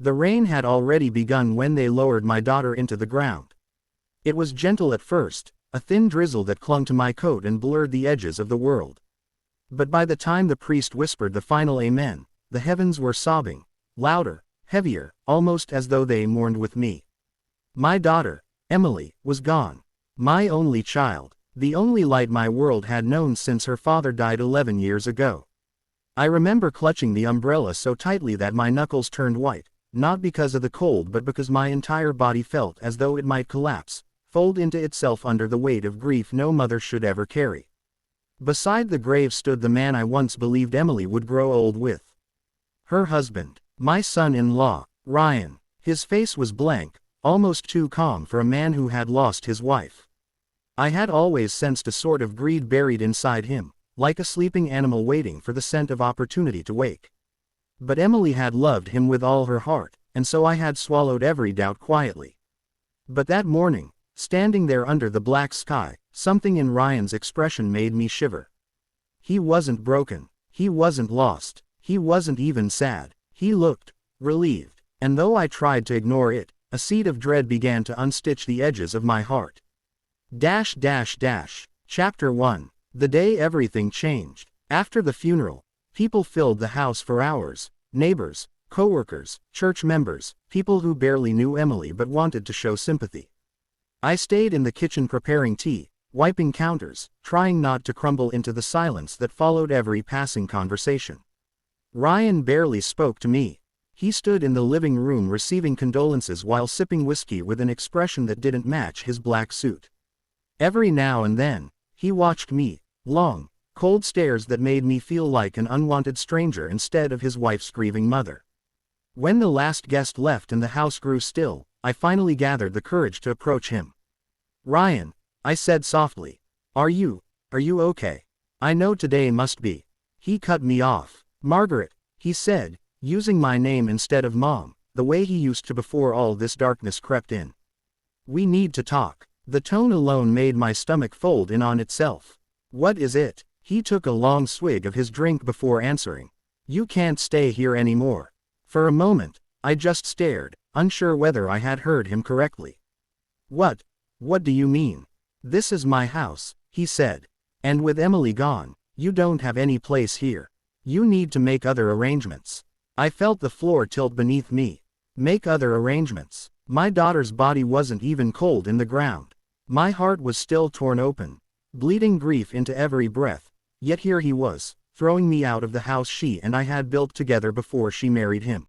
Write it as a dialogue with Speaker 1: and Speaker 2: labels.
Speaker 1: The rain had already begun when they lowered my daughter into the ground. It was gentle at first, a thin drizzle that clung to my coat and blurred the edges of the world. But by the time the priest whispered the final amen, the heavens were sobbing, louder, heavier, almost as though they mourned with me. My daughter, Emily, was gone. My only child, the only light my world had known since her father died 11 years ago. I remember clutching the umbrella so tightly that my knuckles turned white, not because of the cold but because my entire body felt as though it might collapse, fold into itself under the weight of grief no mother should ever carry. Beside the grave stood the man I once believed Emily would grow old with. Her husband, my son-in-law, Ryan. His face was blank, almost too calm for a man who had lost his wife. I had always sensed a sort of greed buried inside him, like a sleeping animal waiting for the scent of opportunity to wake. But Emily had loved him with all her heart, and so I had swallowed every doubt quietly. But that morning, standing there under the black sky, something in Ryan's expression made me shiver. He wasn't broken, he wasn't lost, he wasn't even sad, he looked relieved, and though I tried to ignore it, a seed of dread began to unstitch the edges of my heart. Chapter 1. The day everything changed. After the funeral, people filled the house for hours, neighbors, co-workers, church members, people who barely knew Emily but wanted to show sympathy. I stayed in the kitchen preparing tea, wiping counters, trying not to crumble into the silence that followed every passing conversation. Ryan barely spoke to me. He stood in the living room receiving condolences while sipping whiskey with an expression that didn't match his black suit. Every now and then, he watched me, long, cold stares that made me feel like an unwanted stranger instead of his wife's grieving mother. When the last guest left and the house grew still, I finally gathered the courage to approach him. "Ryan," I said softly, Are you okay? I know today must be." He cut me off. "Margaret," he said, using my name instead of Mom, the way he used to before all this darkness crept in. "We need to talk." The tone alone made my stomach fold in on itself. "What is it?" He took a long swig of his drink before answering. "You can't stay here anymore." For a moment, I just stared, unsure whether I had heard him correctly. What do you mean?" "This is my house," he said. "And with Emily gone, you don't have any place here. You need to make other arrangements." I felt the floor tilt beneath me. Make other arrangements. My daughter's body wasn't even cold in the ground. My heart was still torn open, bleeding grief into every breath, yet here he was, throwing me out of the house she and I had built together before she married him.